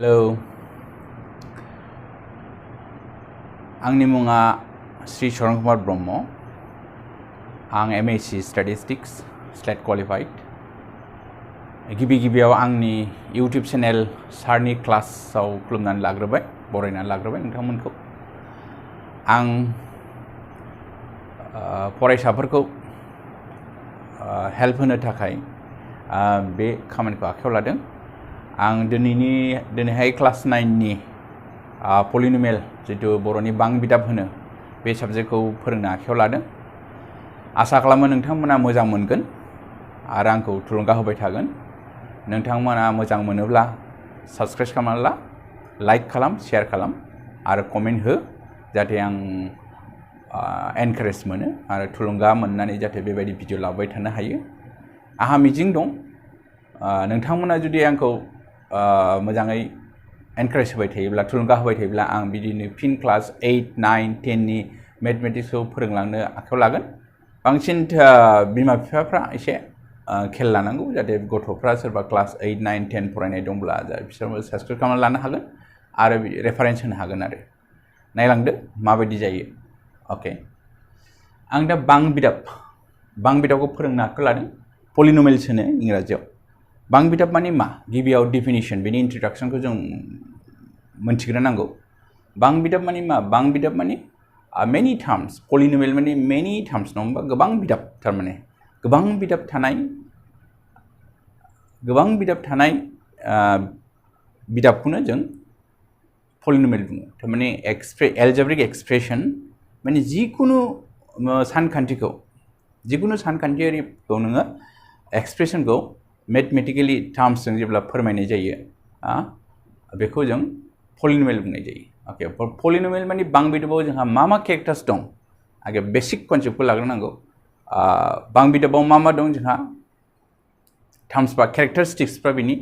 hello आंनि मुङा श्री शरण कुमार ब्रह्म आं एमएससी स्टेटिस्टिक्स स्लेट क्वालिफाइड गिबियाव आंनि इउट्यूब चेनेल सारनि क्लासाव खुलुमनानै लाग्रोबाय बरायनानै लाग्रोबाय नोंथांमोनखौ आं फरायसाफोरखौ हेल्प होनो थाखाय बे खामानिखौ आखायाव लादों आं दिनैहाय क्लास 9 नि पलिनोमियल जितु बर'नि बां बिदाब होनो बे साबजेक्टखौ फोरोंनो आखायाव लादों आसा खालामो नोंथांमोना मोजां मोनगोन आरो आंखौ थुलुंगा होबाय थागोन नोंथांमोना मोजां मोनोब्ला साबस्क्राइब खालामना ला लाइक खालाम शेयार खालाम आरो कमेन्ट हो जाहाथे आं एनकारेज मोनो आरो थुलुंगा मोननानै जाहाथे बेबायदि भिडिअ लाबोबाय थानो हायो आंहा मिजिं दं नोंथांमोना जुदि आंखौ मोजाङै एनकारेज होबाय थायोब्ला थुलुंगा होबाय थायोब्ला आं बिदिनो फिन क्लास 8, 9, 10 नि मेथमेटिक्सखौ फोरोंलांनो आखायाव लागोन बांसिन बिमा बिफाफ्रा एसे खेल लानांगौ जाहाथे गथ'फ्रा सोरबा क्लास 8, 9, 10 फरायनाय दंब्ला बिसोरबो साबस्क्राइब खालामना लानो हागोन आरो रेफारेन्स होनो हागोन आरो नायलांदो माबायदि जायो अके आं दा बां बिदाबखौ फोरोंनो आखायाव लादों पलिनोमियल्स होनो इंराजियाव बां बिदाब माने मा गिबियाव डेफिनिशन बेनि इंट्रोडक्शनखौ जों मोनथिग्रोनांगौ बां बिदाब माने मा बां बिदाब माने मेनी टार्म्स पलिनोमियल माने मेनी टार्म्स नङा होमबा गोबां बिदाब थारमाने गोबां बिदाब थानाय बिदाबखौनो जों पलिनोमियल बुङो थारमाने एलजेब्रिक एक्सप्रेशन माने जिकुनु सानखान्थियारिखौ नोङो एक्सप्रेशनखौ मैथमेटिकली टार्म्सजों जेब्ला फोरमायनाय जायो बेखौ जों पलिनोमियल बुंनाय जायो ओके पलिनोमियल माने बां बिदाबाव जोंहा मा कैरेक्टार्स दं आगे बेसिक कन्सेप्टखौ लाग्रोनांगौ बां बिदाबाव मा दं जोंहा टार्म्स बा कैरेक्टारिस्टिक्सफ्रा बिनि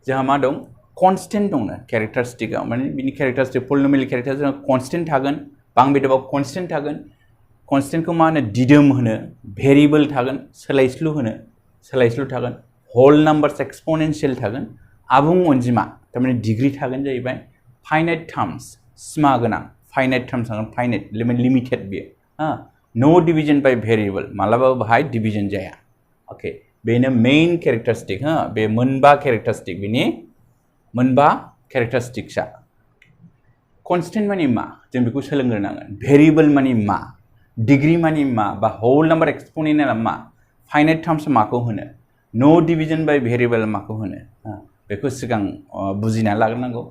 जोंहा मा दं कन्स्टेंट दंनो कैरेक्टारिस्टिकआ माने बिनि कैरेक्टारिस्टिक पलिनोमियल कैरेक्टार जोंहा कन्स्टेंट थागोन बां बिदाबाव कन्स्टेंट थागोन कन्स्टेंटखौ मा होनो दिदोम होनो भेरिएबल थागोन सोलायस्लु थागोन होल नाम्बार्स एक्सपोनेंशियल थागोन आबुं अनजिमा तारमाने डिग्री थागोन जाहैबाय फाइनाइट टार्म्स सिमा गोनां फाइनाइट टार्म्स थागोन फाइनाइट लिमिटेड बियो नो डिविजन बाय भेरिएबल मालाबाबो बाहाय डिविजन जाया ओके बेनो मेइन कैरेक्टारिस्टिक बे मोनबा कैरेक्टारिस्टिक्सआ कन्स्टेंट माने मा जों बेखौ सोलोंग्रोनांगोन भेरिएबल माने मा डिग्री माने मा बा होल नाम्बार एक्सपोनेंशियला मा फाइनाइट टार्म्स माखौ होनो नो डिविजन बाय भेरिएबल माखौ होनो बेखौ सिगां बुजिना लाग्रोनांगौ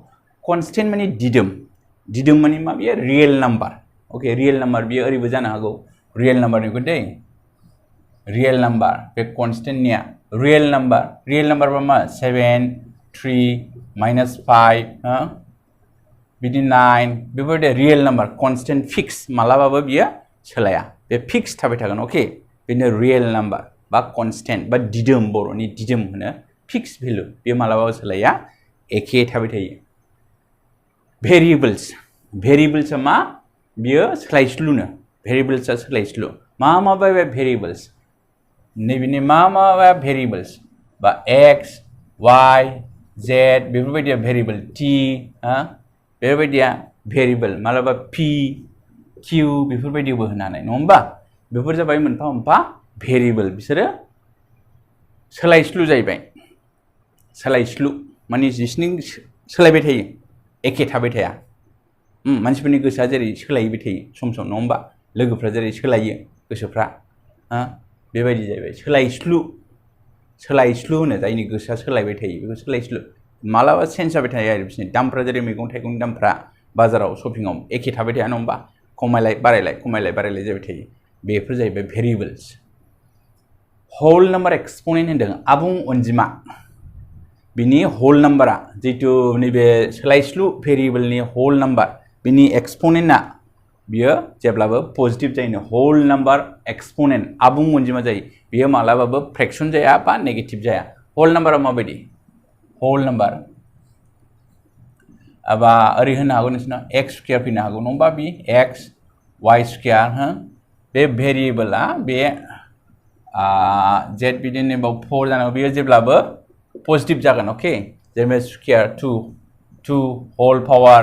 कन्स्टेंट माने दिदोम माने मा बियो real number okay real number बियो ओरैबो जानो हागौ रियेल नाम्बारनिखौ दै रियेल नाम्बार बे कन्स्टेंटनिया रियेल नाम्बार बा मा 7, 3, -5 बिदि 9 बेफोरबायदि रियेल नाम्बार कन्स्टेंट फिक्स मालाबाबो बियो सोलाया बे फिक्स थाबाय थागोन ओके बेनो रियेल नाम्बार बा कन्स्टेंट बा दिदोम बर'नि दिदोम होनो फिक्स भेल्यु बेयो मालाबाबो सोलाया एखे थाबाय थायो भेरिएबल्सआ मा बियो सोलायस्लुनो भेरिएबल्सआ सोलायस्लु मा बे भेरिएबल्स नैबेनि मा भेरिएबल्स बा x y z बेफोरबायदिया भेरिएबल t बेबायदिया भेरिएबल मालाबा p q बेफोरबायदिबो होनो हानाय नङा होमबा बेफोर जाबाय मोनफा भेरिएबल बिसोरो सोलायस्लु जाहैबाय सोलायस्लु माने जिसनि सोलायबाय थायो एखे थाबाय थाया मानसिफोरनि गोसोआ जेरै सोलायबाय थायो सम नङा होमबा लोगोफ्रा जेरै सोलायो गोसोफ्रा बेबायदि जाहैबाय सोलायस्लु होनो जायनि गोसोआ सोलायबाय थायो बेखौ सोलायस्लु मालाबा चेन्ज जाबाय थायो आरो बिसोरनि दामफ्रा जेरै मैगं थाइगंनि दामफ्रा बाजाराव शपिंआव एखे थाबाय थाया नङा होमबा खमायलाय बारायलाय जाबाय थायो बेफोर जाहैबाय भेरिएबल्स होल नाम्बार एक्सपोनेंट होनदों आबुं अनजिमा बिनि होल नाम्बारा जितु नैबे सोलायस्लु भेरिएबलनि होल नाम्बार बिनि एक्सपोनेंटआ बियो जेब्लाबो पजिटिव जायो होल नाम्बार एक्सपोनेंट आबुं अनजिमा जायो बियो मालाबाबो फ्रेक्शन जाया बा नेगेटिभ जाया होल नाम्बारा माबायदि होल नाम्बार बा ओरै होनो हागौ नोंसिना x स्क्वायर फैनो हागौ नङा बे x y स्क्वायर बे भेरिएबलआ बे z बिदिनो 4 जानांगौ बियो जेब्लाबो पजिटिव जागोन ओके जेनेबा स्क्वायर 2 2 होल पावर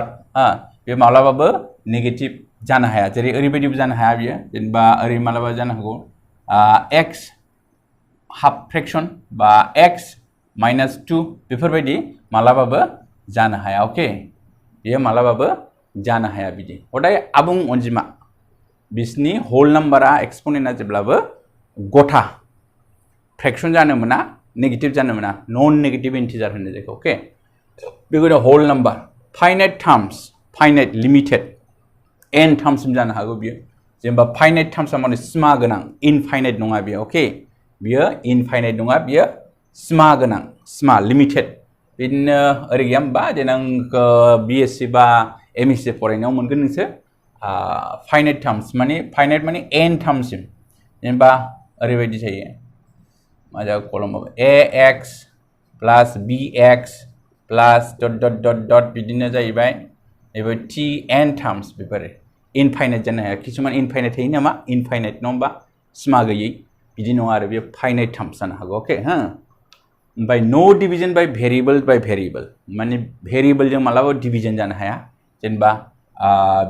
बे मालाबाबो नेगेटिव जानो हाया जेरै ओरैबायदिबो जानो हाया बियो जेनेबा ओरै मालाबा जानो हागौ x हाफ फ्रेक्शन बा x -2 बेफोरबायदि मालाबाबो जानो हाया ओके बियो मालाबाबो जानो हाया बिदि हदाय आबुं अनजिमा बिसनि होल नाम्बारा एक्सपोनेन्टआ जेब्लाबो गथा फ्रेक्शन जानो मोना नेगेटिव जानो मोना नन नेगेटिव इंटीजर होनो जायखौ ओके बेखौ whole number finite terms finite limited n टार्म्ससिम जानो हागौ बियो जेनेबा फाइनाइट टार्म्सआ माने सिमा गोनां इनफाइनाइट नङा बियो ओके बियो इनफाइनाइट नङा बियो सिमा गोनां सिमा लिमिटेड बिदिनो ओरै गैया होमबा देनां BSc बा MSc फरायनायाव मोनगोन नोंसोर फाइनाइट टार्म्स माने फाइनाइट माने n टार्म्ससिम जेनेबा ओरैबायदि जायो मा जागोन कलमाव ax plus bx plus dot dot dot dot बिदिनो जाहैबाय एबो tn टार्म्स बेफोरो इनफाइनाइट जानो हाया किसुमान इनफाइनाइट थायो नामा इनफाइनाइट नङा होमबा सिमा गैयै बिदि नङा आरो बे फाइनाइट टार्म्स जानो हागौ ओके हो ओमफ्राय नो डिविजन बाय भेरिएबल माने भेरिएबलजों मालाबाबो डिविजन जानो हाया जेनेबा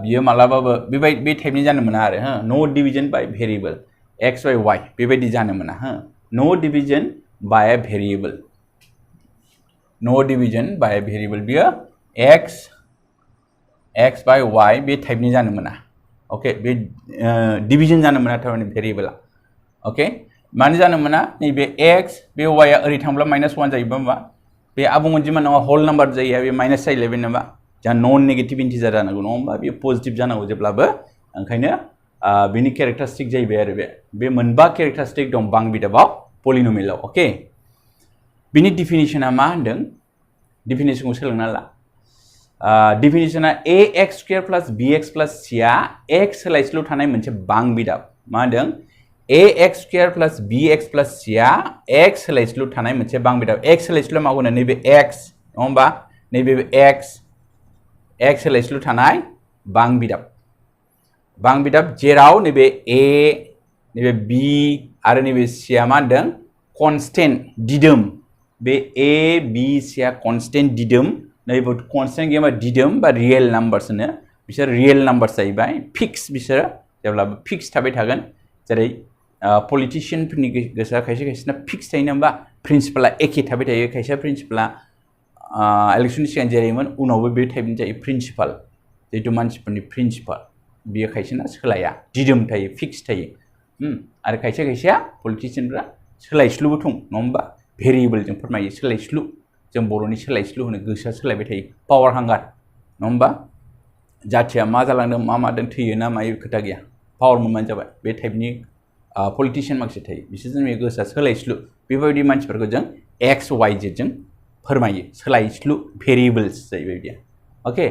बियो मालाबाबो बे टाइपनि जानो मोना आरो हो नो division by variable x by y बेबायदि जानो मोना हो नो डिविजन बाय भेरिएबल नो डिविजन बाय भेरिएबल बियो x बाय y बे टाइपनि जानो मोना ओके बे डिविजन जानो मोना थारमाने भेरिएबला ओके मानो जानो मोना नैबे x बे y आ ओरै थांब्ला -1 जायोबा होमबा बे आबुं अनजिमा नङा होल नाम्बार जायो बे माइनास जाहैलायबाय नामा जा नन नेगेटिभ इन्टिजार जानांगौ नङा होमबा बे पजिटिभ जानांगौ जेब्लाबो ओंखायनो बिनि कैरेक्टारिस्टिक जाहैबाय आरो बे मोनबा कैरेक्टारिस्टिक दं बां बिदाबाव पलिनोमियेलाव ओके बिनि डिफिनिशना मा होनदों डिफिनिशनखौ सोलोंना ला डिफिनिशना ax square plus bx plus c आ x सोलायस्लु थानाय मोनसे बां बिदाब मा होनदों ax square plus bx plus c आ x सोलायस्लु थानाय मोनसे बां बिदाब x सोलायस्लु माखौ होनो नैबे x नङा होमबा नैबे x सोलायस्लु थानाय बां बिदाब जेराव नैबे a नैबे b आरो नैबे c आ मा होनदों कनस्टेन्ट दिदोम बे a b c आ कनस्टेन्ट दिदोम नैबे कनस्टेन्ट गैया दिदोम बा रियेल नाम्बार्स होनो बिसोर रियेल नाम्बार्स जाहैबाय फिक्स बिसोरो जेब्लाबो फिक्स थाबाय थागोन जेरै पलिटिशियानफोरनि गोसोआ खायसे खायसेना फिक्स थायो नामा प्रिन्सिपाला एखे थाबाय थायो खायसे प्रिन्सिपाला इलेक्शननि सिगां जेरैमोन उनावबो बे टाइपनि जायो प्रिन्सिपाल जिहेतु मानसिफोरनि प्रिन्सिपाल बियो खायसेना सोलाया दिदोम थायो फिक्स थायो आरो खायसे खायसेया पलिटिशियानफ्रा सोलायस्लुबो दं नङा होमबा भेरिएबलजों फोरमायो सोलायस्लु जों बर'नि सोलायस्लु होनो गोसोआ सोलायबाय थायो पावार हांगार नङा होमबा जाथिया मा जालांदों मा मादों थैयो ना मायो खोथा गैया पावार मोनबानो जाबाय बे टाइपनि पलिटिशियान माखासे थायो बिसोरजों बे गोसोआ सोलायस्लु बेबायदि मानसिफोरखौ जों एक्स वाइ जेडजों फोरमायो सोलायस्लु भेरिएबल्स जाहैबाय बिदिया ओके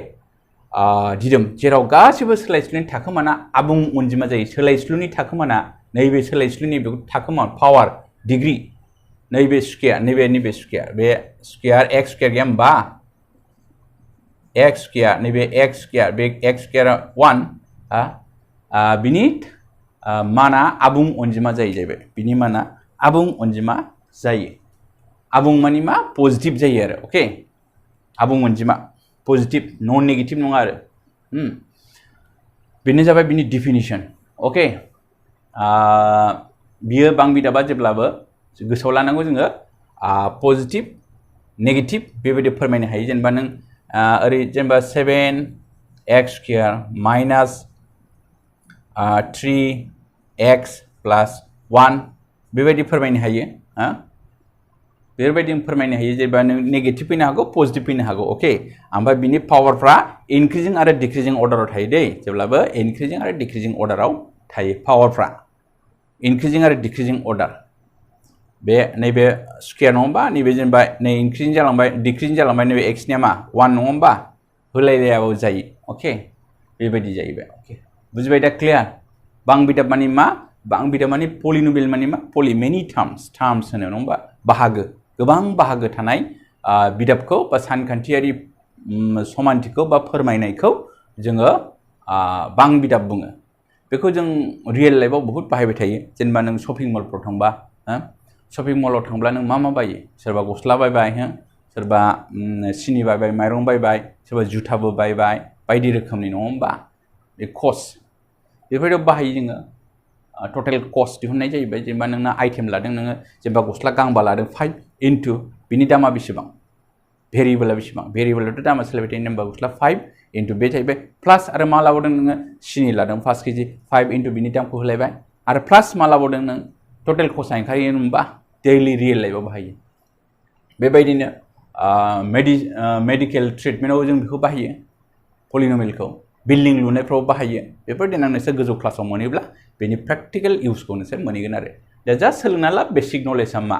दिदोम जेराव गासैबो सोलायस्लुनि थाखोमाना आबुं अनजिमा जायो सोलायस्लुनि थाखोमाना नैबे सोलायस्लुनि थाखोमा पावार डिग्री नैबे स्क्वायर नैबे स्क्वायर बे स्क्वायर एक्स स्क्वायर गैया होमबा एक्स स्क्वायर नैबे एक्स स्क्वायर बे एक्स स्क्वायर 1 बिनि माना आबुं अनजिमा जाहैबाय बिनि माना आबुं अनजिमा जायो आबुं मानि मा पजिटिभ जायो आरो ओके आबुं अनजिमा पजिटिभ नन नेगेटिभ नङा आरो बेनो जाबाय बिनि डिफिनिशन ओके बियो बां बिदाबा जेब्लाबो गोसोआव लानांगौ जोङो पजिटिभ नेगेटिभ बेबायदि फोरमायनो हायो जेनेबा नों ओरै जेनेबा 7x square minus 3x plus 1 बेबायदि फोरमायनो हायो बेबायदि फोरमायनो हायो जेनेबा नों नेगेटिभ फैनो हागौ पजिटिभ फैनो हागौ ओके ओमफ्राय बिनि पावारफ्रा इनक्रिजिं आरो डिक्रिजिं अर्डाराव थायो दै जेब्लाबो इनक्रिजिं आरो डिक्रिजिं अर्डाराव थायो पावारफ्रा इनक्रिजिं आरो डिक्रिजिं अर्डार बे नैबे स्क्वायर नङा होमबा नैबे जेनेबा नै इनक्रिजिं जालांबाय डिक्रिजिं जालांबाय नैबे एक्सनिया मा 1 नङा होमबा होलायलायाबाबो जायो ओके बेबायदि जाहैबाय ओके बुजिबाय दा क्लियार बां बिदाब माने मा बां बिदाब माने पलिनोमियल माने मा पलि मेनि टार्म्स होनो नङा होमबा बाहागो गोबां बाहागो थानाय बिदाबखौ बा सानखान्थियारि समानथिखौ बा फोरमायनायखौ जोङो बां बिदाब बुङो बेखौ जों रियेल लाइफआव बहुत बाहायबाय थायो जेनेबा नों शपिं मलफ्राव थांबा शपिं मलाव थांब्ला नों मा बायो सोरबा गस्ला बायबाय सोरबा सिनि बायबाय माइरं बायबाय सोरबा जुथाबो बायबाय बायदि रोखोमनि नङा होमबा बे कस्ट बेफोराव बाहायो जोङो टटेल कस्ट दिहुननाय जाहैबाय जेनेबा नोंना आइटेम लादों नोङो जेनेबा गस्ला गांबा लादों 5 इनटु बिनि दामा बेसेबां भेरिएबला बेसेबां भेरिएबलाथ' दामा सोलायबाय थायो होनबा गस्ला 5 इनटु बे जाहैबाय प्लास आरो मा लाबावदों नोङो सिनि लादों 5 केजि 5 इनटु बिनि दामखौ होलायबाय आरो प्लास मा लाबावदों नों टटेल कस्टआ ओंखारहैयो होनबा डेइलि रियेल लाइफआव बाहायो बेबायदिनो मेडिकेल ट्रिटमेन्टआव जों बेखौ बाहायो पलिनमियेलखौ बिल्डिं लुनायफ्राव बाहायो बेफोर देनां नोंसोर गोजौ क्लासाव मोनोब्ला बेनि प्रेक्टिकेल इउसखौ नोंसोर मोनहैगोन आरो दा जास्ट सोलोंना ला बेसिक नलेजआ मा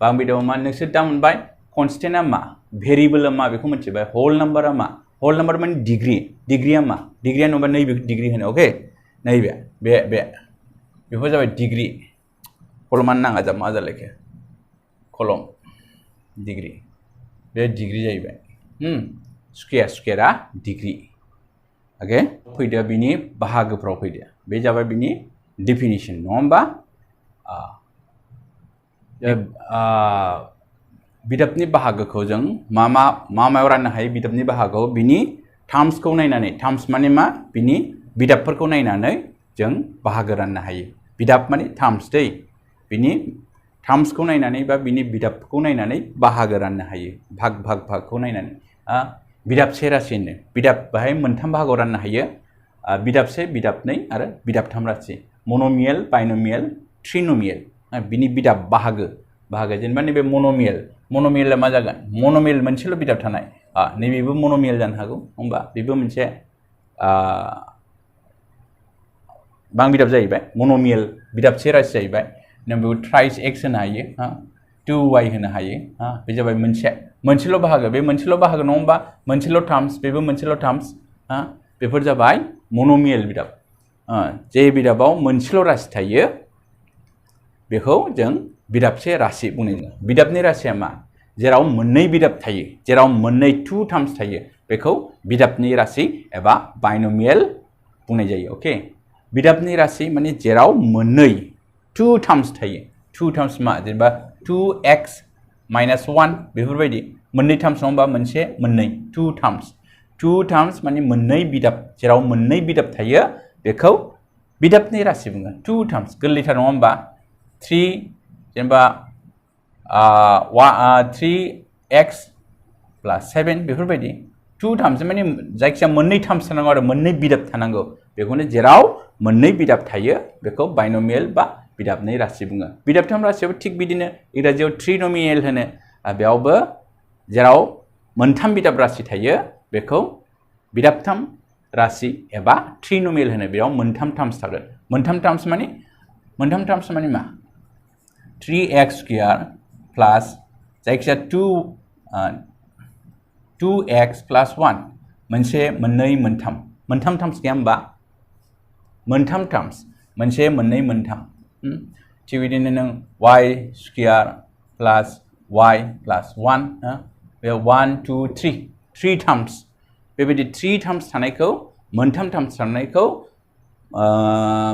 बांबिदाव मा नोंसोर दा मोनबाय कनस्टेन्टआ मा भेरिएबलआ मा बेखौ मिथिबाय होल नाम्बारा मा होल नाम्बार माने डिग्रिया मा डिग्रिया नङाबा नैबे डिग्रि होनो अके नैबे बेफोर जाबाय डिग्रि कलमानो नाङा जा मा जालायखो कलम डिग्री बे डिग्री जाहैबाय स्क्वायरा डिग्री ओके फैदो बिनि बाहागोफ्राव फैदो बे जाबाय बिनि डेफिनिशन नङा होमबा बिदाबनि बाहागोखौ जों मायाव राननो हायो बिदाबनि बाहागोआव बिनि टार्म्सखौ नायनानै टार्म्स माने मा बिनि बिदाबफोरखौ नायनानै जों बाहागो राननो हायो बिदाब माने टार्म्स दै बिनि टार्म्सखौ नायनानै बा बिनि बिदाबखौ नायनानै बाहागो राननो हायो भागखौ नायनानै बिदाबसे राशि होनो बिदाब बाहाय मोनथाम बाहागोआव राननो हायो बिदाबसे बिदाबनै आरो बिदाबथाम राशि मन'मियेल बाइन'मियेल ट्रिन'मियेल बिनि बिदाब बाहागो जेनेबा नैबे मन'मियेलआ मा जागोन मन'मियेल मोनसेल' बिदाब थानाय नैबेबो मन'मियेल जानो हागौ होमबा बेबो मोनसे बांबिदाब जाहैबाय मन'मियेल बिदाबसे राशि जाहैबाय नों बेखौ थ्राइस एक्स होनो हायो 2y होनो हायो बे जाबाय मोनसेल' बाहागो बे मोनसेल' बाहागो नङा होमबा मोनसेल' टार्म्स बेबो मोनसेल' टार्म्स बेफोर जाबाय मन'मियेल बिदाब जे बिदाबाव मोनसेल' राशि थायो बेखौ जों बिदाबसे राशि बुंनाय जायो बिदाबनि राशिया मा जेराव मोननै बिदाब थायो जेराव मोननै 2 टार्म्स थायो बेखौ बिदाबनि राशि एबा बाइन'मियेल बुंनाय जायो अके बिदाबनि राशि माने जेराव मोननै 2 टार्म्स थायो 2 टार्म्स मा जेनेबा 2x - 1 बेफोरबायदि मोननै टार्म्स नङा होमबा मोनसे मोननै 2 टार्म्स माने मोननै बिदाब जेराव मोननै बिदाब थायो बेखौ बिदाबनि राशि बुङो 2 टार्म्स गोरलैथार नङा होमबा 3 जेनेबा 3x + 7 बेफोरबायदि 2 टार्म्स माने जायखिजाया मोननै टार्म्स थानांगौ आरो मोननै बिदाब थानांगौ बेखौनो जेराव मोननै बिदाब थायो बेखौ बाइन'मियेल बा बिदाबनै राशि बुङो बिदाबथाम राशियाबो थिग बिदिनो इंराजियाव ट्रिन'मियेल होनो बेयावबो जेराव मोनथाम बिदाब राशि थायो बेखौ बिदाबथाम राशि एबा ट्रिन'मियेल होनो बेयाव मोनथाम टार्म्स थागोन मोनथाम टार्म्स माने मा 3x² प्लस जायखिजाया 2x + 1 मोनसे मोननै मोनथाम टार्म्स गैया होमबा मोनथाम टार्म्स मोनसे मोननै मोनथाम थिग बिदिनो नों y² + y + 1 बे 1 2 3 टार्म्स बेबायदि 3 टार्म्स थानायखौ मोनथाम टार्म्स थानायखौ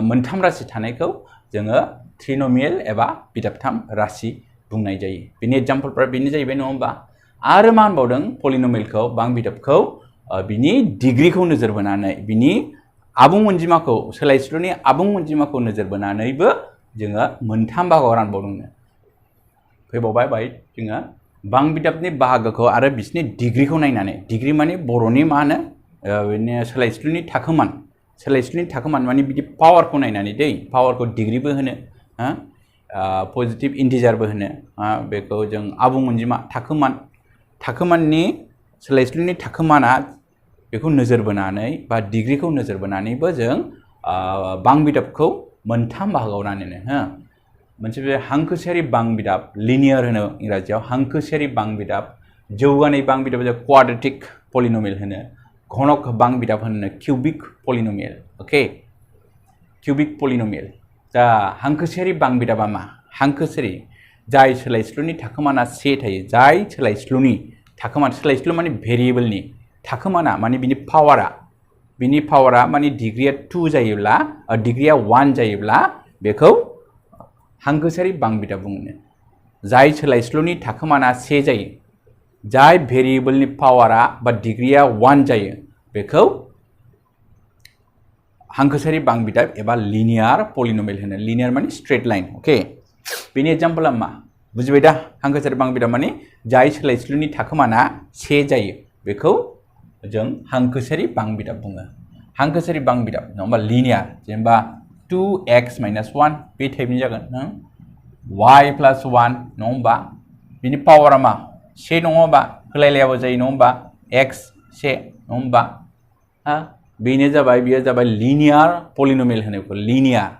मोनथाम राशि थानायखौ जोङो ट्रिन'मियेल एबा बिदाबथाम राशि बुंनाय जायो बेनि एग्जाम्पलफोरा बेनो जाहैबाय नङा होमबा आरो मा होनबावदों पलिन'मियेलखौ बिदाबखौ बिनि डिग्रिखौ नोजोर बोनानै बिनि आबुं अनजिमाखौ सोलायस्लुनि आबुं अनजिमाखौ नोजोर बोनानैबो जोङो मोनथाम बाहागोआव रानबावदों फैबावबाय बाय जोङो बिदाबनि बाहागोखौ आरो बिसिनि डिग्रिखौ नायनानै डिग्रि माने बर'नि मा होनो बिदिनो सोलायस्लुनि थाखोमान माने बिदि पावारखौ नायनानै पावारखौ डिग्रिबो होनो पजिटिभ इन्टिजारबो होनो बेखौ जों आबुं अनजिमा थाखोमाननि सोलायस्लुनि थाखोमाना बेखौ नोजोर बोनानै बा डिग्रिखौ नोजोर बोनानैबो जों बिदाबखौ मोनथाम बाहागोआव रानो मोनसे बे हांखोसेयारि बिदाब लिनियार होनो इंराजियाव हांखोसेयारि बिदाब जौगानाय बिदाब क्वाड्रेटिक पलिन'मियेल होनो घनक बिदाब होनो किउबिक पलिन'मियेल अके किउबिक पलिन'मियेल दा हांखोसेयारि बिदाबा मा हांखोसेयारि जाय सोलायस्लुनि थाखोमाना से थायो जाय सोलायस्लुनि सोलायस्लु माने भेरिएबलनि थाखोमाना माने बिनि पावारा माने डिग्रिया 2 जायोब्ला डिग्रिया 1 जायोब्ला बेखौ हांखोसेयारि बिदाब बुङो जाय सोलायस्लुनि थाखोमाना से जायो जाय भेरिएबलनि पावारा बा डिग्रीया 1 जायो बेखौ हांखोसारि बांबिदाब एबा लिनियार पलिनोमियल होनो लिनियार माने स्ट्रेट लाइन ओके बेनि एग्जांपलआ मा बुजिबाय दा हांखोसारि बांबिदाब माने जाय सोलायस्लुनि थाखोमाना से जायो बेखौ जों हांखोसारि बांबिदाब बुङो हांखोसारि बांबिदाब नङा होमबा लिनियार जेनेबा 2x - 1 बे टाइपनि जागोन y + 1 नङा होमबा बिनि पावारा मा से नङा होमबा होलायलायाबो जायो नङा होमबा x से नङा होमबा बेनो जाबाय बियो जाबाय लिनियार पलिनोमियल होनो बेखौ लिनियार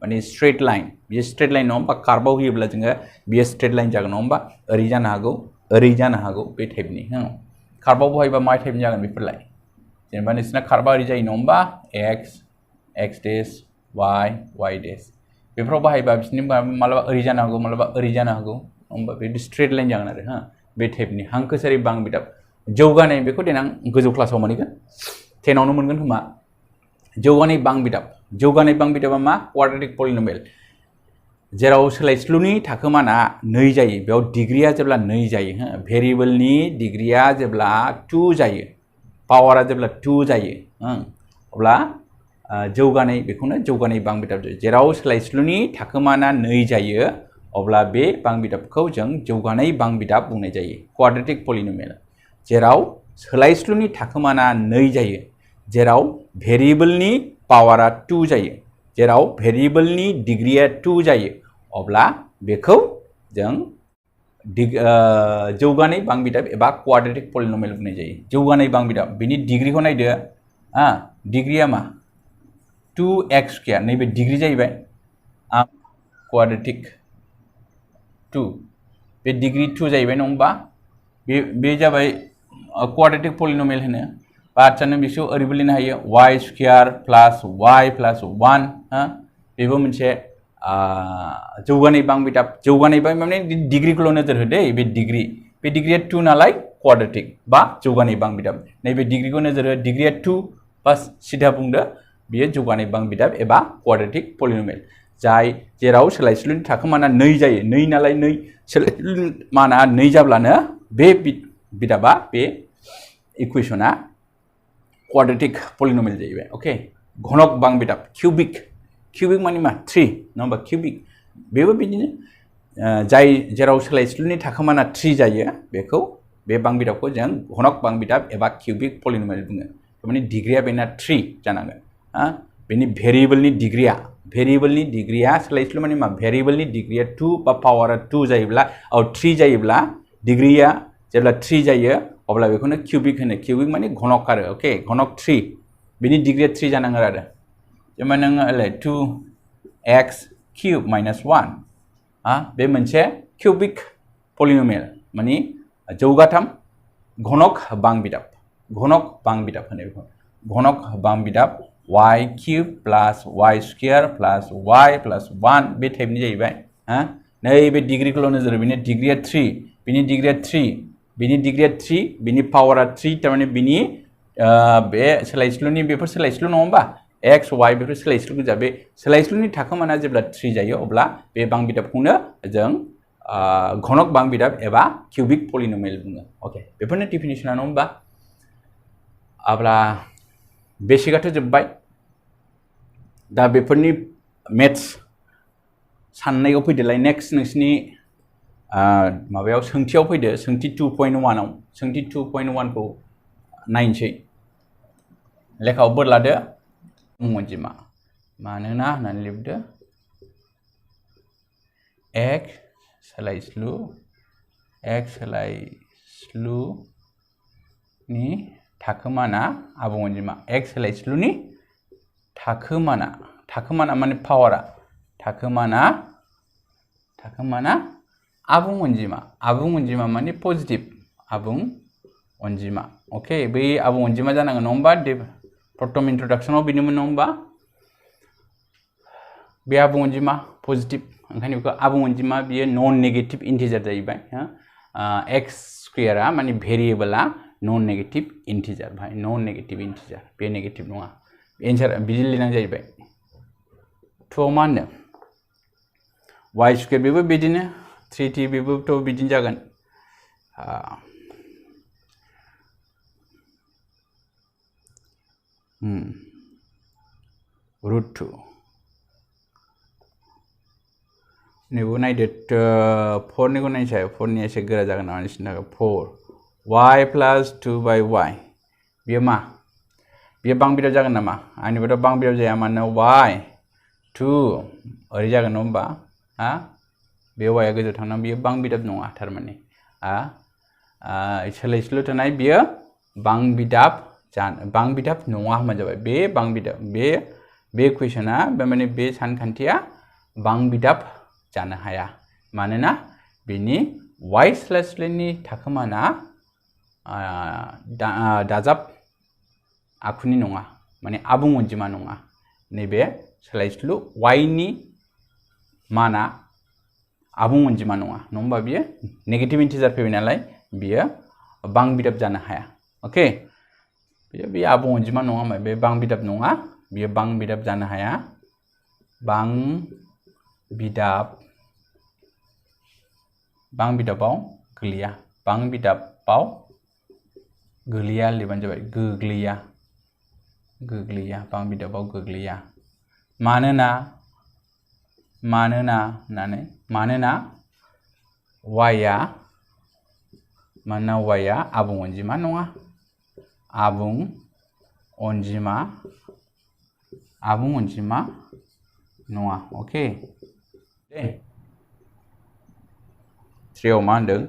माने स्ट्रेट लाइन बियो स्ट्रेट लाइन नङा होमबा कार्भआव होयोब्ला जोङो बियो स्ट्रेट लाइन जागोन नङा होमबा ओरै जानो हागौ ओरै जानो हागौ बे टाइपनि कार्भआव बहायबा मा टाइपनि जागोन बेफोरलाय जेनेबा नोंसिना कार्भआ ओरै जायो नङा होमबा x डेश y डेश बेफोराव बाहायबा बिसोरनि मालाबा ओरै जानो हागौ मालाबा ओरै जानो हागौ होमबा बे स्ट्रेट लाइन जागोन आरो बे टाइपनि हांखोसारि बांबिदाब जौगानाय बेखौ देनां गोजौ क्लासाव मोनहैगोन 10 आवनो मोनगोन खोमा जौगानाय बांबिदाबा मा क्वाड्रेटिक पलिनोमियल जेराव सोलायस्लुनि थाखोमाना 2 जायो बेयाव डिग्रीया जेब्ला 2 जायो भेरिएबलनि डिग्रीया जेब्ला 2 जायो पावारा जेब्ला 2 जायो अब्ला जौगानाय बेखौनो जौगानाय बांबिदाब जायो जेराव सोलायस्लुनि थाखोमाना 2 जायो अब्ला बे बांबिदाबखौ जों जौगानाय बांबिदाब बुंनाय जायो क्वाड्रेटिक पलिनोमियल जेराव सोलायस्लुनि थाखोमाना 2 जायो जेराव भेरिएबलनि पावारा 2 जायो जेराव भेरिएबलनि डिग्रीया 2 जायो अब्ला बेखौ जों जौगानाय बांबिदाब एबा क्वाड्रेटिक पलिनोमियल बुंनाय जायो जौगानाय बांबिदाब बिनि डिग्रीखौ नायदो डिग्रीया मा 2x² नैबे डिग्री जाहैबाय क्वाड्रेटिक 2 बे डिग्री 2 जाहैबाय नङा होमबा बे जाबाय क्वाड्रेटिक पलिनोमियल होनो बाथ्रानो बिसो ओरैबो लिरनो हायो y² + y + 1 बेबो मोनसे जौगानाय बांबिदाब जौगानाय माने डिग्रीखौल' नोजोर हो दै बे डिग्रीया 2 नालाय क्वाड्रेटिक बा जौगानाय बांबिदाब नैबे डिग्रीखौ नोजोर हो डिग्रीया 2 बस सिधा बुंदो बियो जौगानाय बांबिदाब एबा क्वाड्रेटिक पलिनोमियल जाय जेराव सोलायस्लुनि थाखोमाना 2 जायो 2 नालाय 2 सोलायस्लुमाना 2 जाब्लानो बे बिदाबा बे इकुवेशना क्वाड्रेटिक पलिनोमियल जाहैबाय ओके घनक बांबिदाब क्यूबिक माने मा 3 नङा होमबा क्यूबिक बेबो बिदिनो जाय जेराव सोलायस्लुनि थाखोमाना 3 जायो बेखौ बे बांबिदाबखौ जों घनक बांबिदाब एबा क्यूबिक पलिनोमियल बुङो माने डिग्रीया बेना 3 जानांगोन बेनि भेरिएबलनि डिग्रीया सोलायस्लु माने मा भेरिएबलनि डिग्रीया 2 बा पावारा 2 जायोब्ला 3 जायोब्ला डिग्रीया जेब्ला 3 जायो अब्ला बेखौनो क्यूबिक होनो क्यूबिक माने घनक आरो ओके घनक 3 बिनि डिग्रीया 3 जानांगोन आरो जेनेबा नोङो 2x³ - 1 बे मोनसे क्यूबिक पलिनोमियल माने जौगाथाम घनक बांबिदाब होनो बेखौ घनक बांबिदाब y³ + y² + y + 1 बे टाइपनि जाहैबाय नैबे डिग्रीखौल' नोजोर बिनि डिग्रीया 3 बिनि डिग्रीया 3 बिनि पावारा 3 थारमाने बिनि बे सोलायस्लुनि बेफोर सोलायस्लु नङा होमबा x y बेफोर सोलायस्लु गोजा बे सोलायस्लुनि थाखोमाना जेब्ला 3 जायो अब्ला बे बांबिदाबखौनो जों घनक बांबिदाब एबा क्यूबिक पलिनोमियल बुङो ओके बेफोरनो डेफिनिशना नङा होमबा अब्ला बेसिकआथ' जोब्बाय दा बेफोरनि मेथ्स साननायाव फैदोलाय नेक्स्ट नोंसिनि माबायाव सोंथियाव फैदो सोंथि 2.1 आव सोंथि 2.1 खौ नायनोसै लेखायाव बोर लादो मुं अनजिमा मानोना होननानै लिरदो x सोलायस्लुनि थाखोमाना आबुं अनजिमा x सोलायस्लुनि थाखोमाना माने पावारा थाखोमाना आबुं अनजिमा माने पजिटिभ आबुं अनजिमा ओके बै आबुं अनजिमा जानांगोन नङा होमबा प्रथम इन्ट्रोडक्शनाव बेनोमोन नङा होमबा बे आबुं अनजिमा पजिटिभ ओंखायनो बेखौ आबुं अनजिमा बियो नन नेगेटिभ इन्टिजार जाहैबाय x² माने भेरिएबला नन नेगेटिभ इन्टिजार भाई नन नेगेटिभ इन्टिजार बे नेगेटिभ नङा एन्सार बिदि लिरनांगौ जाहैबाय 2 मा होनदों y² बेबो बिदिनो 3t बेबोथ' बिदिनो जागोन root 2 नैबो नायदो 4 निखौ नायसाय 4 नि एसे गोरा जागोन नामा नोंसिनि थाखाय 4 y plus 2 by y बेयो मा बेयो बांबिदाव जागोन नामा आंनिबाथ' बांबिदाव जाया मानो y 2 ओरै जागोन होमबा हा बे y आ गोजौ थांना बेयो बांबिदाब नङा थारमाने सोलायस्लु थानाय बेयो बांबिदाब नङा होनना जाबाय बे बांबिदाब बे कुइसना माने बे सानखान्थिया बांबिदाब जानो हाया मानोना बेनि y स्लेशनि थाखोमाना दाजाब आखुनि नङा माने आबुं अनजिमा नङा नैबे सोलायस्लु y नि माना आबुं अनजिमा नङा होमबा बियो नेगेटिभ इन्टिजार फैबाय नालाय बियो बांबिदाब जानो हाया ओके बे आबुं अनजिमा नङा होमबा बे बांबिदाब नङा बियो बांबिदाब जानो हाया बांबिदाबाव गोलैया बांबिदाबाव गोलैया लिरबानो जाबाय गोग्लैया बांबिदाबाव गोग्लैया मानोना y आ आबुं अनजिमा नङा आबुं अनजिमा नङा ओके दे 3 आव मा होनदों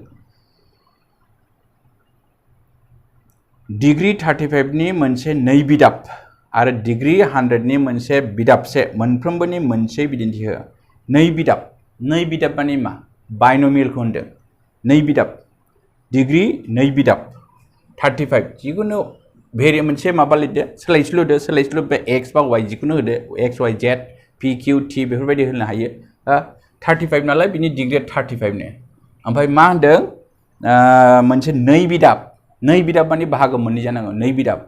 डिग्री 35 नि मोनसे नै बिदाब आरो डिग्री 100 नि मोनसे बिदाबसे मोनफ्रोमबोनि मोनसे बिदिन्थि हो नै बिदाब माने मा बायनोमियेलखौ होनदों नै बिदाब डिग्री नै बिदाब 35 जिखुनु भेरि मोनसे माबा लिरदो सोलायस्लु बे x बा y जिखुनु होदो x y z p q t बेफोरबायदि होनो हायो 35 नालाय बिनि डिग्रीया 35 नो ओमफ्राय मा होनदों मोनसे नै बिदाब माने बाहागो मोननै जानांगौ नै बिदाब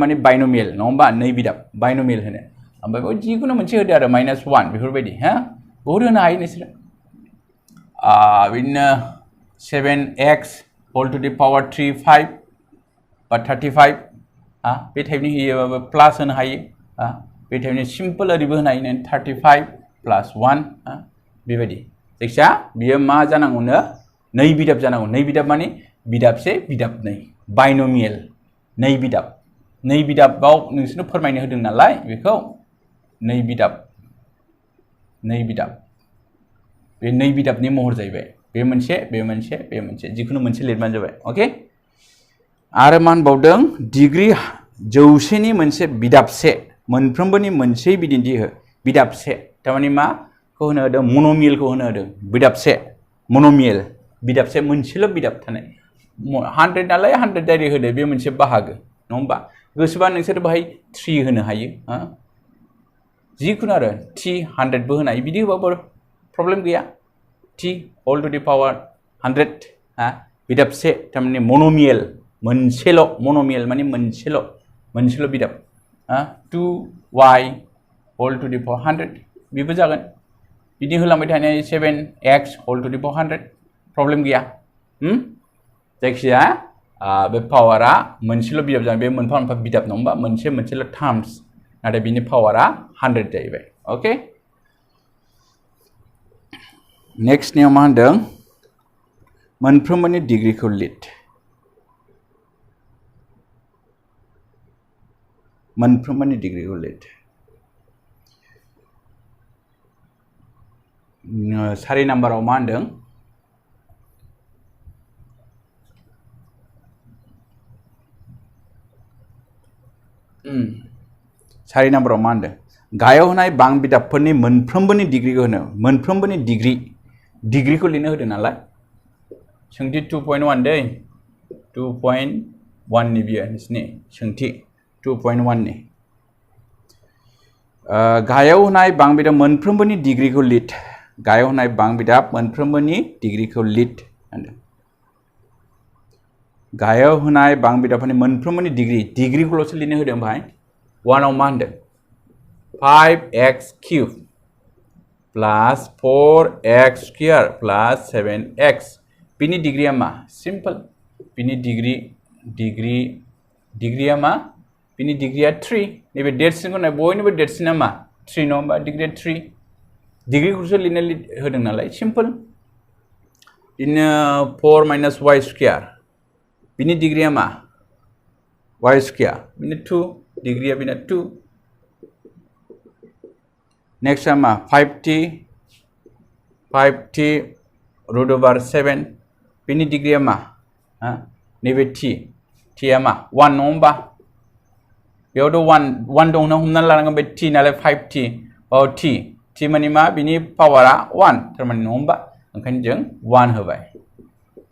माने बायनोमियेल नङा होमबा नै बिदाब बायनोमियेल होनो ओमफ्राय जिखुनु मोनसे होदो आरो -1 बेफोरबायदि बहुत होनो हायो नोंसोर बिदिनो 7x whole to the power 35 बा 35 बे टाइपनि होयोबाबो प्लास होनो हायो बे टाइपनि सिम्पल ओरैबो होनो हायो 35 प्लस 1 बेबायदि जायखिया बियो मा जानांगौनो नै बिदाब जानांगौ नै बिदाब माने बिदाबसे बिदाब नै बायनोमियेल नै बिदाबाव नोंसोरनो फोरमायनो होदों नालाय बेखौ नै बिदाब बे नै बिदाबनि महर जाहैबाय बे मोनसे जिखुनु मोनसे लिरबानो जाबाय ओके आरो मा होनबावदों डिग्री 100 नि मोनसे बिदाबसे मोनफ्रोमबोनि मोनसे बिदिन्थि हो बिदाबसे थारमाने माखौ होनो होदों मनोमियेलखौ होनो होदों बिदाबसे मोनसेल' बिदाब थानाय 100 नालाय 100 डाइरेक्ट होदो बे मोनसे बाहागो नङा होमबा गोसोबा नोंसोर बाहाय 3 होनो हायो जिखुनु आरो t 100 बो होनो हायो बिदि होबाबो प्रब्लेम गैया t whole to the power 100 बिदाबसे थारमाने मनोमियेल मनोमियेल माने मोनसेल' बिदाब 2y whole to the power 100 बेबो जागोन बिदि होलांबाय थानाय 7x whole to the power 100 problem गैया जायखिया बे पावारा मोनसेल' बिदाब जागोन बे मोनफा बिदाब नङा होमबा मोनसेल' टार्म्स नाथाय बिनि पावारा 100 जाहैबाय ओके नेक्स्टनियाव मा होनदों मोनफ्रोमबोनि डिग्रीखौ लिर मोनफ्रोमबोनि डिग्रीखौ लिर 4 नाम्बाराव मा होनदों 4 नाम्बाराव मा होनदों गाहायाव होनाय बां बिदाबफोरनि मोनफ्रोमबोनि डिग्रीखौ होनो मोनफ्रोमबोनि डिग्रीखौ लिरनो होदों नालाय सोंथि 2.1 दै 2.1 नि बियो नोंसिनि सोंथि 2.1 नि गाहायाव होनाय बां बिदाब मोनफ्रोमबोनि डिग्रीखौ लिर गाहायाव होनाय बां बिदाब मोनफ्रोमबोनि डिग्रीखौ लिर होनदों गाहायाव होनाय बां बिदाबफोरनि मोनफ्रोमबोनि डिग्रीखौल'सो लिरनो होदों ओमफ्राय 1 आव मा होनदों 5x cube plus 4x square plus 7x बिनि डिग्रीया मा सिम्पल बिनि डिग्रीया मा बिनि डिग्रीया 3 नैबे देरसिनखौ नाय बयनिबो देरसिना मा 3 नङा होमबा डिग्रीया 3 डिग्रीखौसो लिरनो होदों नालाय सिम्पल बिदिनो 4 माइनास y स्क्वायर बिनि डिग्रीया मा y स्क्वायर बिनि 2 डिग्रीया बिना 2 नेक्स्ट मा 5t रूट ओवर 7 बिनि डिग्रीया मा नैबे t या मा 1 नङा होमबा बेयावथ' 1 दं ना हमना लानांगोन बे t नालाय 5t t माने मा बिनि पावारा 1 थारमाने नङा होमबा ओंखायनो जों 1 होबाय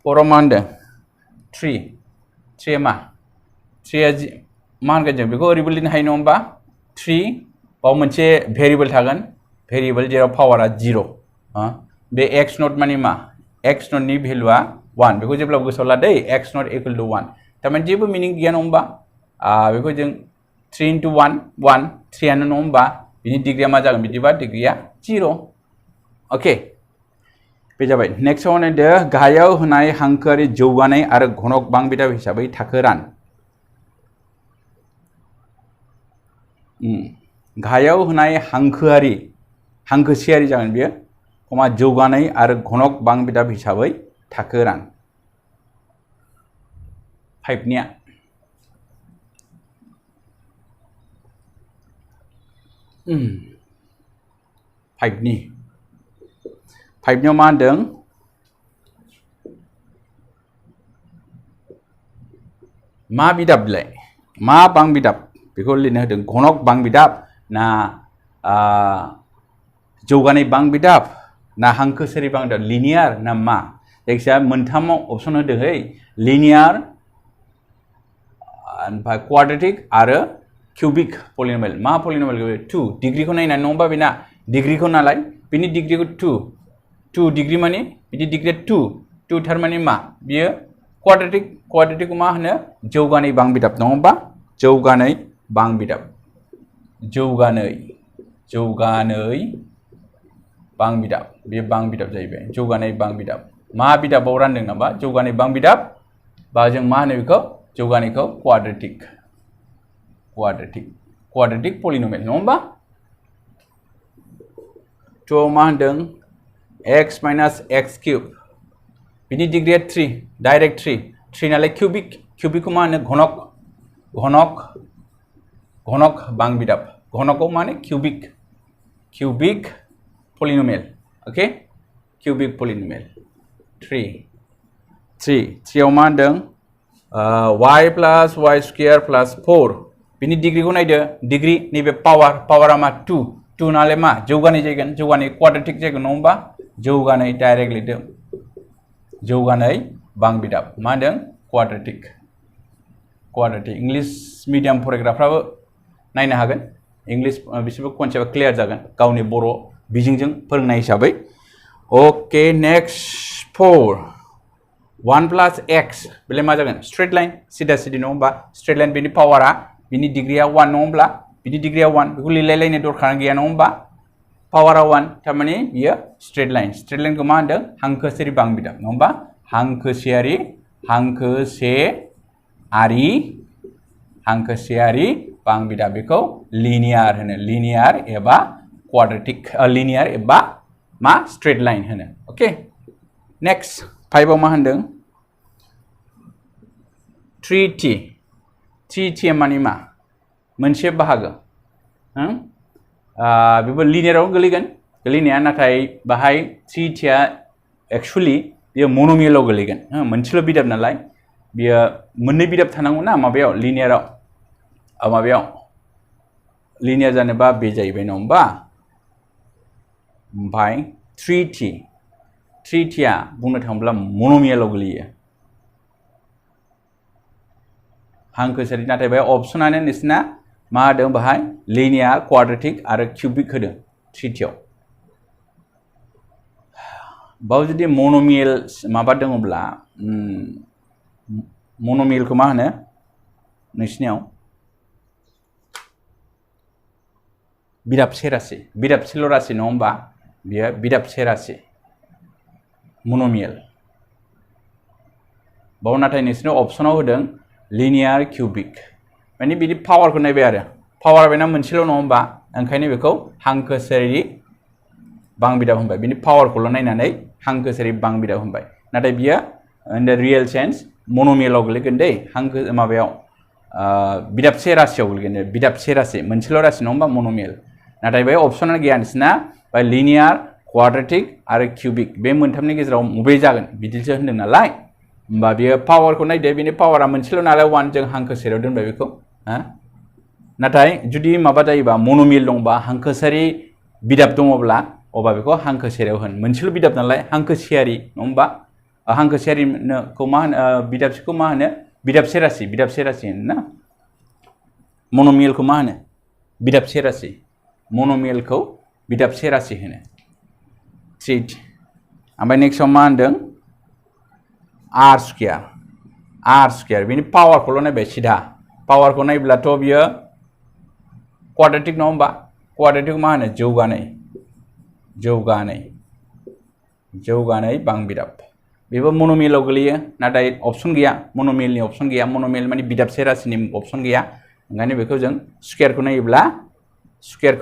4 मा होनदों 3 मा 3 मा होनगोन जों बेखौ ओरैबो लिरनो हायो नङा होमबा 3 बाव मोनसे भेरिएबल थागोन भेरिएबल जेराव पावारा 0 बे x नट माने मा x नट नि भेलुआ 1 बेखौ जेब्ला गोसोआव ला दै x नट इक्वल टु 1 थारमाने जेबो मिनिं गैया नङा होमबा बेखौ जों 3 into 1 3 आनो नङा होमबा बिनि डिग्रीया मा जागोन बिदिबा डिग्रीया 0 ओके बे जाबाय नेक्स्टआव नायदो गाहायाव होनाय हांखोआरि जौगानाय आरो घनक बांबिदाब हिसाबै थाखो रान गाहायाव होनाय हांखोसेयारि जागोन बियो कमा जौगानाय आरो घनक बांबिदाब हिसाबै थाखो रान 5 निया फाइभनियाव मा होनदों मा बिदाब बिलाय मा बांबिदाब बेखौ लिरनो होदों घनक बांबिदाब ना जौगानाय बांबिदाब ना हांखोसेयारि बांबिदाब लिनियार ना मा जायखिजाया मोनथामाव अपसन होदोंहै लिनियार ओमफ्राय क्वाड्रेटिक आरो क्यूबिक पलिनोमियल मा पलिनोमियल 2 डिग्रीखौ नायनानै नङा होमबा बेना डिग्रीखौ नालाय बिनि डिग्रीखौ 2 डिग्री माने बिनि डिग्रीया 2 थारमाने मा बियो क्वाड्रेटिकखौ मा होनो जौगानाय बांबिदाब नङा होमबा जौगानाय बांबिदाब बे बांबिदाब जाहैबाय जौगानाय बांबिदाब मा बिदाबाव रानदों नामा जौगानाय बांबिदाब बा जों मा होनो बेखौ जौगानायखौ क्वाड्रेटिक पलिनोमियल नङा होमबा थ' मा होनदों x माइनास x क्यूब बिनि डिग्रीया 3 डाइरेक्ट 3 नालाय क्यूबिकखौ मा होनो घनक बांबिदाब घनकखौ मा होनो क्यूबिक पलिनोमियल ओके क्यूबिक पलिनोमियल 3 आव मा होनदों y plus y square plus 4 बिनि डिग्रीखौ नायदो डिग्री नैबे पावारा मा 2 नालाय मा जौगानाय जागोन जौगानाय क्वाड्रेटिक जागोन नङा होमबा जौगानाय डाइरेक्ट लिरदों जौगानाय बांबिदाब मा होनदों क्वाड्रेटिक इंलिश मिडियाम फरायग्राफ्राबो नायनो हागोन इंलिश बिसोरबो कनसेप्टआ क्लियार जागोन गावनि बर' बिजोंजों फोरोंनाय हिसाबै ओके नेक्स्ट 4 1 प्लस x बेलाय मा जागोन स्ट्रेट लाइन सिदा सिदि नङा होमबा स्ट्रेट लाइन बेनि पावारा बिनि डिग्रीया 1 नङा होमब्ला बिनि डिग्रीया 1 बेखौ लिरलायलायनो दरखार गैया नङा होमबा पावारा 1 थारमाने बियो स्ट्रेट लाइनखौ मा होनदों हांखोसेयारि बांबिदाब नङा होमबा हांखोसेयारि बांबिदाब बेखौ लिनियार होनो लिनियार एबा क्वाड्रेटिक लिनियार एबा मा स्ट्रेट लाइन होनो ओके नेक्स्ट 5 आव मा होनदों 3t माने मा मोनसे बाहागो बेबो लिनियाराव गोलैनाया नाथाय बाहाय 3t आ एक्चुअली बियो म'न'मियेलाव गोलैगोन मोनसेल' बिदाब नालाय बियो मोननै बिदाब थानांगौ ना माबायाव लिनियार जानोबा बे जाहैबाय नङा होमबा ओमफ्राय 3t आ बुंनो थाङोब्ला म'न'मियेलाव गोलैयो हांखोसेयारि नाथाय बे अपसनानो नोंसिना मा होदों बाहाय लिनियार क्वाड्रेटिक आरो क्यूबिक होदों 3t आव बाव जुदि म'न'मियेल माबा दङब्ला म'न'मियेलखौ मा होनो नोंसिनियाव बिदाबसे राशि नङा होमबा बियो बिदाबसे राशि म'न'मियेल बाव नाथाय नोंसिनाव अपसनाव होदों लिनियार क्यूबिक माने बिनि पावारखौ नायबाय आरो पावार बेना मोनसेल' नङा होमबा ओंखायनो बेखौ हांखोसारि बांबिदाब होनबाय बिनि पावारखौल' नायनानै हांखोसारि बांबिदाब होनबाय नाथाय बियो इन द रियेल सेन्स मन'मियेलाव गोलैगोन दै हांखो माबायाव बिदाबसे राशियाव गोलैगोन बिदाबसे राशि मोनसेल' राशि नङा होमबा मन'मियेल नाथाय बे अपसनाल गैया नोंसिना बा लिनियार क्वाड्रेटिक आरो किउबिक बे मोनथामनि गेजेराव बबे जागोन बिदिसो होनदों नालाय होमबा बियो पावारखौ नायदो बिनि पावारा मोनसेल' नालाय 1 जों हांखोसेराव दोनबाय बेखौ नाथाय जुदि माबा जायोबा मन'मियेल दंबा हांखोसारि बिदाब दङब्ला अबा बेखौ हांखोसेराव होन मोनसेल' बिदाब नालाय हांखोसेयारि नङा होमबा हांखोसेयारिखौ मा होनो बिदाबसेखौ मा होनो बिदाबसे राशि होनो ना मन'मियेलखौ मा होनो बिदाबसे राशि मन'मियेलखौ बिदाबसे राशि होनो ट्रिट ओमफ्राय नेक्स्टआव मा होनदों आर स्क्वायर बिनि पावारखौल' नायबाय सिधा पावारखौ नायब्लाथ' बियो क्वाड्रेटिक नङा होमबा क्वाड्रेटिक मा होनो जौगानाय बांबिदाब बेबो मन'मियेलाव गोलैयो नाथाय अपसन गैया मन'मियेलनि अपसन गैया मन'मियेल माने बिदाबसे राशिनि अपसन गैया ओंखायनो बेखौ जों स्क्वायरखौ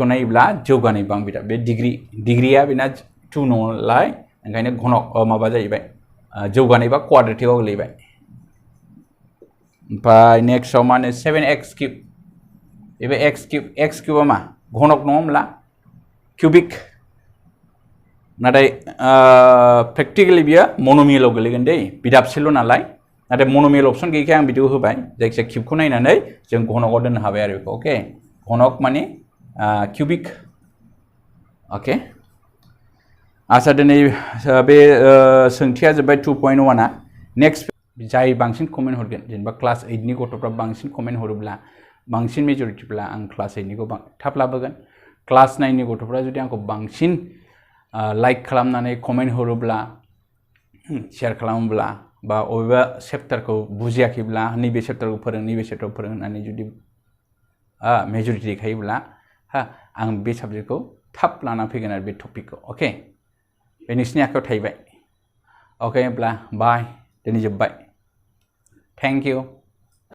नायोब्ला जौगानाय बांबिदाब बे डिग्रिया बेना 2 नङालाय ओंखायनो घनक माबा जाहैबाय जौगानाय बा क्वाड्रेटिकआव गोलैबाय ओमफ्राय नेक्स्टआव मा होनो 7x किउब बेबो x किउबा मा घनक नङा होमब्ला किउबिक नाथाय प्रेक्टिकेलि बियो मन'मियेलाव गोलैगोन दै बिदाबसेल' नालाय नाथाय मन'मियेल अपसन गैयैखाय आं बिदिखौ होबाय जायखिजाया किउबखौ नायनानै जों घनकआव दोननो हाबाय आरो बेखौ अके घनक माने किउबिक अके आसा दिनै बे सोंथिया जोब्बाय 2.1आ नेक्स्ट जाय बांसिन कमेन्ट हरगोन जेनेबा क्लास 8नि गथ'फ्रा बांसिन कमेन्ट हरोब्ला बांसिन मेजरिटिब्ला आं क्लास 8निखौ थाब लाबोगोन क्लास 9नि गथ'फ्रा जुदि आंखौ बांसिन लाइक खालामनानै कमेन्ट हरोब्ला शेयार खालामोब्ला बा अबेबा चेप्टारखौ बुजियाखैब्ला नैबे चेप्टारखौ फोरों होननानै जुदि मेजरिटि देखायोब्ला आं बे साबजेक्टखौ थाब लाना फैगोन आरो बे टपिकखौ अके बे नोंसिनि आखायाव थाहैबाय अके होमब्ला बाय दिनै जोब्बाय थेंक इउ